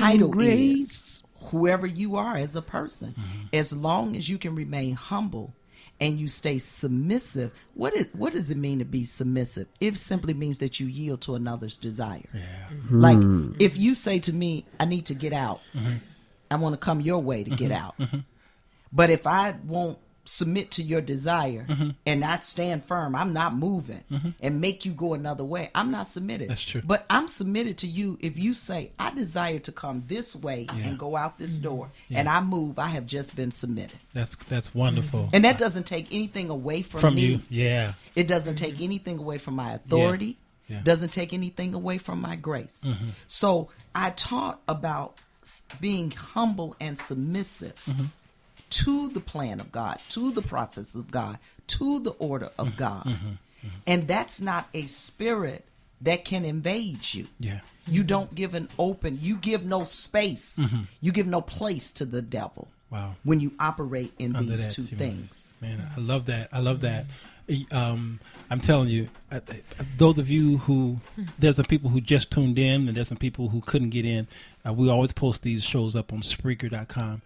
title is whoever you are as a person. As long as you can remain humble and you stay submissive. What does it mean to be submissive? It simply means that you yield to another's desire. Like if you say to me, I need to get out, I want to come your way to get out. But if I won't submit to your desire and I stand firm, I'm not moving and make you go another way, I'm not submitted. That's true. But I'm submitted to you if you say, I desire to come this way and go out this door and I move, I have just been submitted. That's wonderful. And that doesn't take anything away from me. You. It doesn't take anything away from my authority. Doesn't take anything away from my grace. So I taught about being humble and submissive to the plan of God, to the process of God, to the order of God. And that's not a spirit that can invade you. You don't give you give no space. You give no place to the devil. Wow. When you operate in these two things. Man, I love that. I'm telling you, those of you who, there's some people who just tuned in and there's some people who couldn't get in. We always post these shows up on Spreaker.com.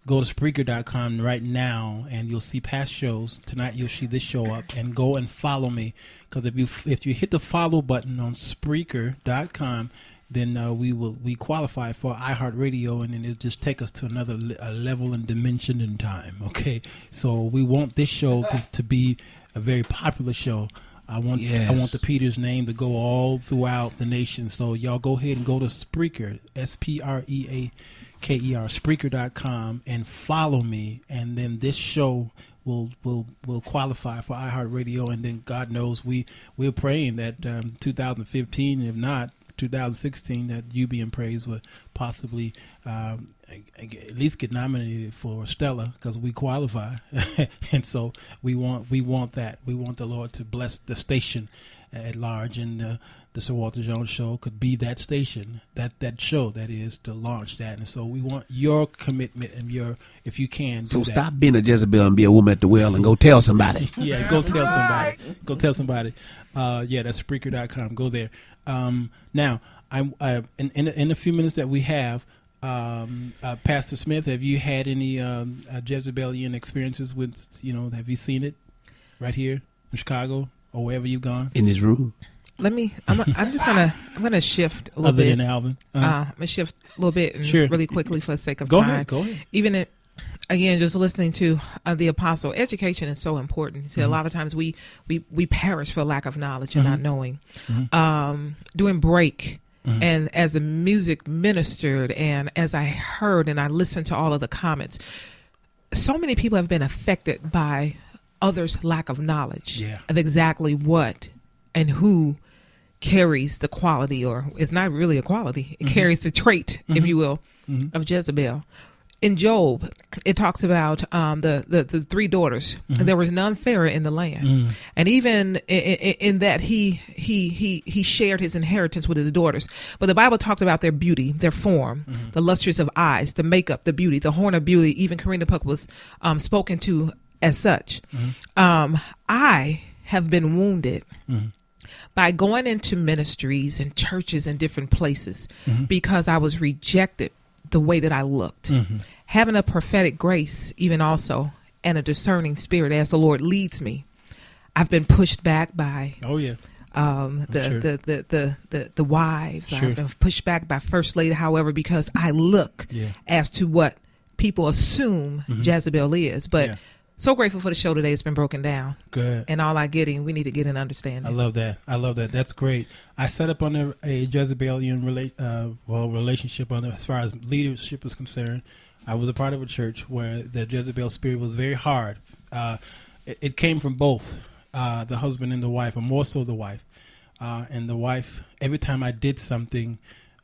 Go to Spreaker.com right now, and you'll see past shows. Tonight, you'll see this show up, and go and follow me. Because if you hit the follow button on Spreaker.com, then we qualify for iHeartRadio, and then it'll just take us to another level and dimension in time. Okay, so we want this show to be a very popular show. I want the Peters name to go all throughout the nation. So y'all go ahead and go to Spreaker, Spreaker, Spreaker.com, and follow me, and then this show will qualify for iHeartRadio, and then God knows we're praying that 2015, if not 2016, that You Being Praised would possibly at least get nominated for Stella, because we qualify. And so we want that. We want the Lord to bless the station at large, and the Sir Walter Jones Show could be that station, that show that is to launch that. And so we want your commitment and if you can do that. So stop being a Jezebel and be a woman at the well and go tell somebody. Go tell somebody. Go tell somebody. That's Spreaker.com. Go there. Now, in a few minutes that we have, Pastor Smith, have you had any Jezebelian experiences with, have you seen it right here in Chicago or wherever you've gone? In this room? I'm gonna shift a little bit. Other than Alvin, I'm gonna shift a little bit really quickly for the sake of time. Go ahead. Even again, just listening to the apostle, education is so important. See, a lot of times we perish for lack of knowledge and not knowing. Doing break. And as the music ministered, and as I heard and I listened to all of the comments, so many people have been affected by others' lack of knowledge of exactly what and who carries the quality, or it's not really a quality, it carries the trait, if you will, of Jezebel. In Job, it talks about the three daughters. There was none fairer in the land, and even in that he shared his inheritance with his daughters. But the Bible talked about their beauty, their form, the lustrous of eyes, the makeup, the beauty, the horn of beauty. Even Karina Puck was spoken to as such. I have been wounded by going into ministries and churches and different places because I was rejected the way that I looked. Having a prophetic grace even also, and a discerning spirit as the Lord leads me, I've been pushed back by the wives. I've been pushed back by First Lady, however, because I look as to what people assume Jezebel is. But so grateful for the show today. It's been broken down. Good. And all we need to get an understanding. I love that. That's great. I set up on a Jezebelian relationship as far as leadership is concerned. I was a part of a church where the Jezebel spirit was very hard. It came from both the husband and the wife, or more so the wife. And the wife, every time I did something,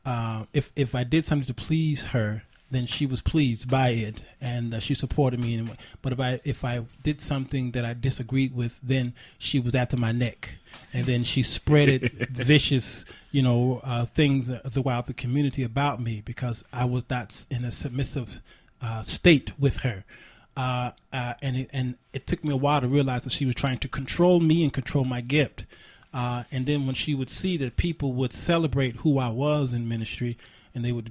if I did something to please her, then she was pleased by it, and she supported me. But if I did something that I disagreed with, then she was after my neck, and then she spreaded vicious, things throughout the community about me because I was not in a submissive state with her. And it took me a while to realize that she was trying to control me and control my gift. And then when she would see that people would celebrate who I was in ministry, and they would,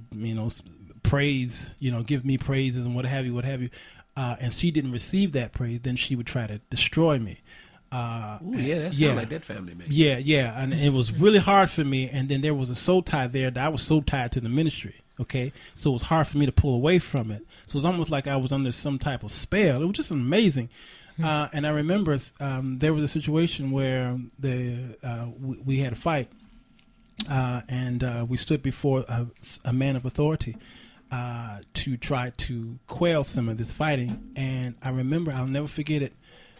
praise, give me praises and what have you. And she didn't receive that praise, then she would try to destroy me. That sounds like that family, man. Yeah, and it was really hard for me. And then there was a soul tie there that I was so tied to the ministry. Okay, so it was hard for me to pull away from it. So it was almost like I was under some type of spell. It was just amazing. And I remember there was a situation where we had a fight, and we stood before a man of authority to try to quell some of this fighting. And I remember, I'll never forget it.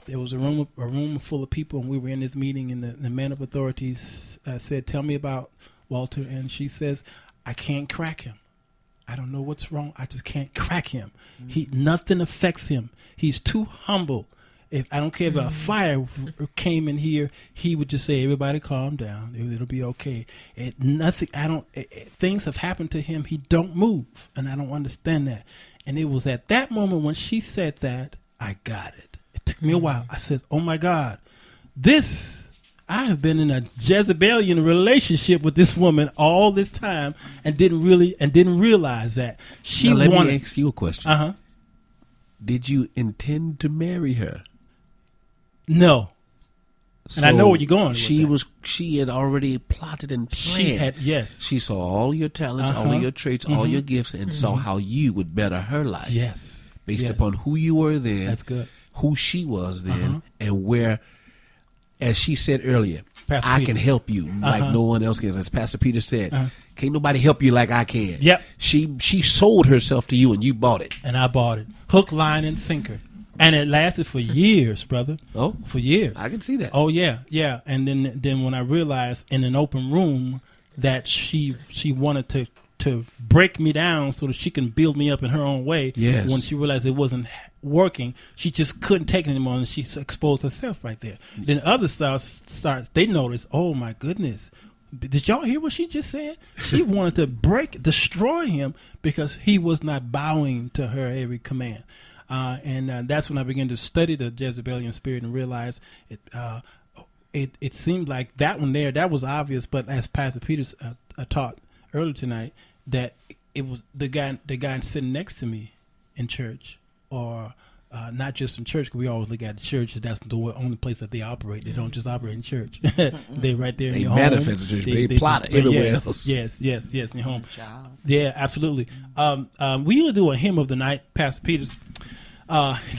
There was a room full of people, and we were in this meeting, and the man of authorities said, "Tell me about Walter." And she says, "I can't crack him. I don't know what's wrong. I just can't crack him. Nothing affects him. He's too humble. If I don't care if a fire came in here, he would just say, 'Everybody, calm down. It'll be okay.' Things have happened to him. He don't move, and I don't understand that." And it was at that moment when she said that I got it. It took me a while. I said, "Oh my God, I have been in a Jezebelian relationship with this woman all this time, and didn't realize that she wanted." Let me ask you a question. Uh huh. Did you intend to marry her? No. And I know where you're going. She had already plotted and planned. She saw all your talents, all of your traits, all your gifts, and saw how you would better her life. Yes. Based upon who you were then. That's good. Who she was then, and where, as she said earlier, Pastor I Peters can help you like no one else can. As Pastor Peters said, can't nobody help you like I can. Yep. She sold herself to you, and you bought it. And I bought it. Hook, line, and sinker. And it lasted for years, brother. Oh, for years. I can see that. Oh yeah. And then when I realized in an open room that she wanted to break me down so that she can build me up in her own way. Yes. When she realized it wasn't working, she just couldn't take it anymore, and she exposed herself right there. Then others they noticed, oh my goodness, did y'all hear what she just said? She wanted to destroy him because he was not bowing to her every command. And that's when I began to study the Jezebelian spirit and realize it seemed like that one there, that was obvious, but as Pastor Peters taught earlier tonight, that it was the guy sitting next to me in church, or not just in church, because we always look at the church, that's the only place that they operate. They don't just operate in church. They right there in your home. They manifest in church, but they plot everywhere else. Yes, in your home. Yeah, absolutely. We usually do a hymn of the night, Pastor Peters.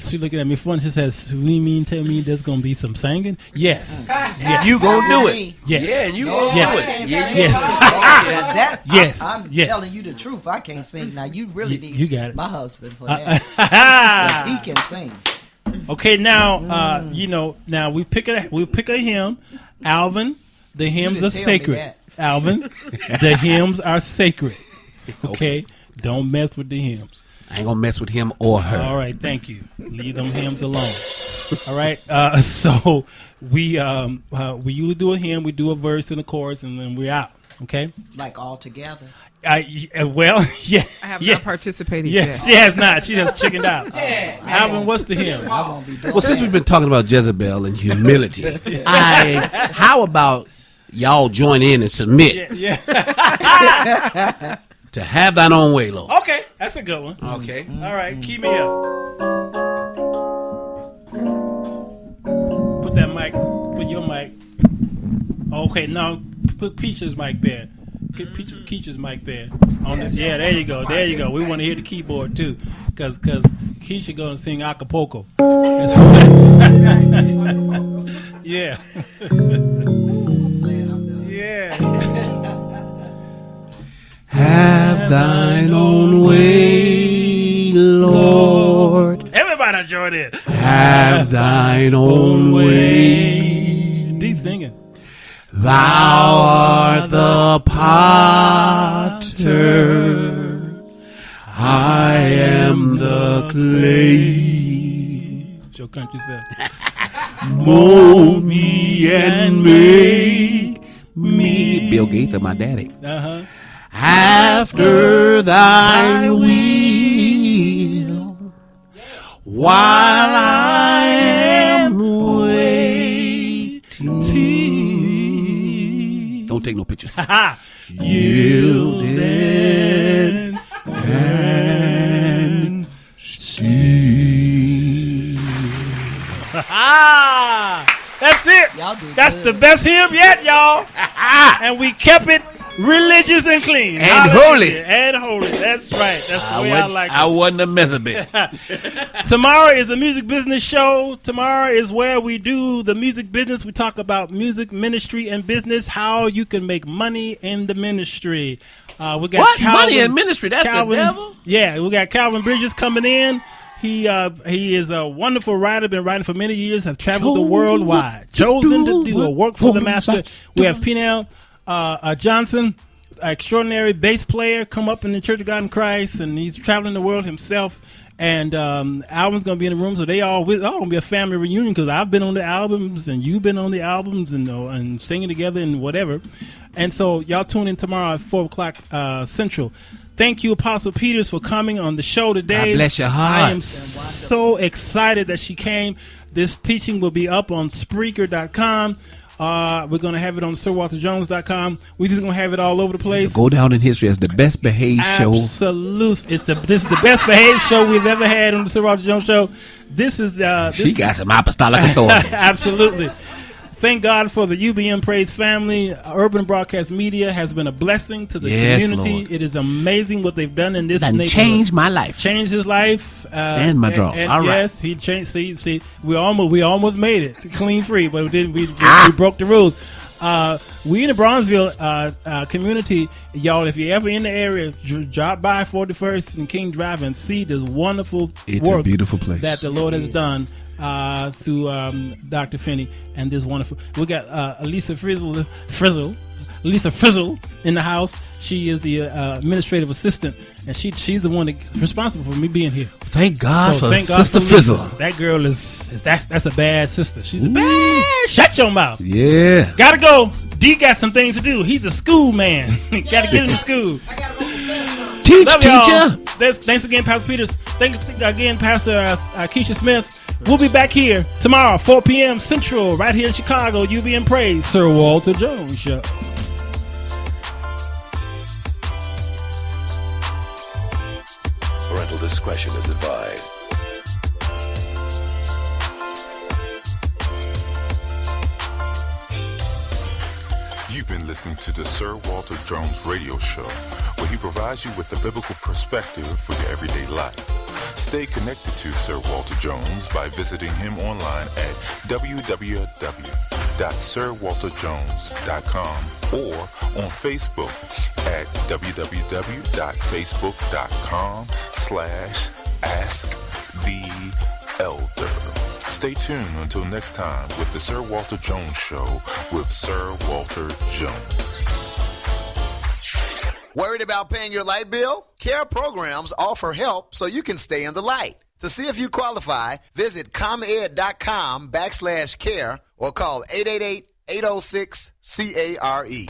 She looking at me funny. She says, "We tell me there's gonna be some singing." Yes. You gonna do it? Yes. Yeah, you gonna do it? Yes. I'm telling you the truth. I can't sing. Now you really need you got it. my husband for that. 'Cause he can sing. Okay, now now we pick a hymn. Alvin, the hymns are sacred. Alvin, the hymns are sacred. Okay, don't mess with the hymns. I ain't gonna mess with him or her. All right, thank you. Leave them hymns alone. All right, so we usually do a hymn, we do a verse and a chorus, and then we're out. Okay, like all together. Well, yeah. I have not participated yet. She has not. She has chickened out. Alvin, what's the hymn? Well, since we've been talking about Jezebel and humility, how about y'all join in and submit? Yeah. To have thine own way, Lord. Okay, that's a good one. Okay. All right, keep me up. Put that mic, put your mic. Okay, now put Peach's mic there. Get Keisha's mic there. Yeah, there you go. There you go. We want to hear the keyboard too, because Keisha gonna sing acapulco. Yeah. Yeah. Have thine own way, Lord. Everybody join in. Have thine own way. He's singing. Thou art the potter, I am the clay. It's your country stuff. Mold me and make me. Bill Gaither, my daddy. After thy will, while I am waiting. Don't take no pictures. yielded and still. That's it. That's good. The best hymn yet, y'all. And we kept it religious and clean. And holy. And holy. That's right. That's the way I like it. I wasn't a mess of it. Tomorrow is the Music Business Show. Tomorrow is where we do the music business. We talk about music, ministry, and business, how you can make money in the ministry. We got what? Calvin, money in ministry? That's Calvin, the devil? Yeah, we got Calvin Bridges coming in. He is a wonderful writer, been writing for many years, have traveled the world wide. Chosen to do a work for the master. We have Peniel Johnson, extraordinary bass player, come up in the Church of God in Christ, and he's traveling the world himself. And Alvin's going to be in the room, so they all going to be a family reunion because I've been on the albums and you've been on the albums and singing together and whatever. And so y'all tune in tomorrow at 4 o'clock Central. Thank you, Apostle Peters, for coming on the show today. God bless your heart. I am so excited that she came. This teaching will be up on Spreaker.com. We're going to have it on SirWalterJones.com. We're just going to have it all over the place. It'll go down in history as the best behaved show. Absolutely. This is the best behaved show we've ever had on the Sir Walter Jones Show. She got some apostolic authority. Absolutely. Thank God for the UBM Praise family. Urban Broadcast Media has been a blessing to the community. Lord. It is amazing what they've done in this neighborhood. Changed my life. Changed his life. And my draws. All right. Yes, he changed. See, we almost made it clean free, but we broke the rules. We in the Bronzeville community, y'all, if you're ever in the area, drop by 41st and King Drive and see this wonderful work. A beautiful place that the Lord has done. Through Dr. Finney and this wonderful. We got Lisa Frizzle in the house. She is the administrative assistant, and she's the one that's responsible for me being here. Thank God for Sister Frizzle. That girl that's a bad sister. She's a bad. Shut your mouth. Yeah. Gotta go. D got some things to do. He's a school man. Gotta get him to school. Teach, teacher. Thanks again, Pastor Peters. Thanks again, Pastor Keisha Smith. We'll be back here tomorrow, 4 p.m. Central, right here in Chicago. UBM Praise, Sir Walter Jones Show. Parental discretion is advised. You've been listening to the Sir Walter Jones Radio Show, where he provides you with a biblical perspective for your everyday life. Stay connected to Sir Walter Jones by visiting him online at www.sirwalterjones.com or on Facebook at www.facebook.com/AskTheElder. Stay tuned until next time with the Sir Walter Jones Show with Sir Walter Jones. Worried about paying your light bill? CARE programs offer help so you can stay in the light. To see if you qualify, visit ComEd.com/care or call 888-806-CARE.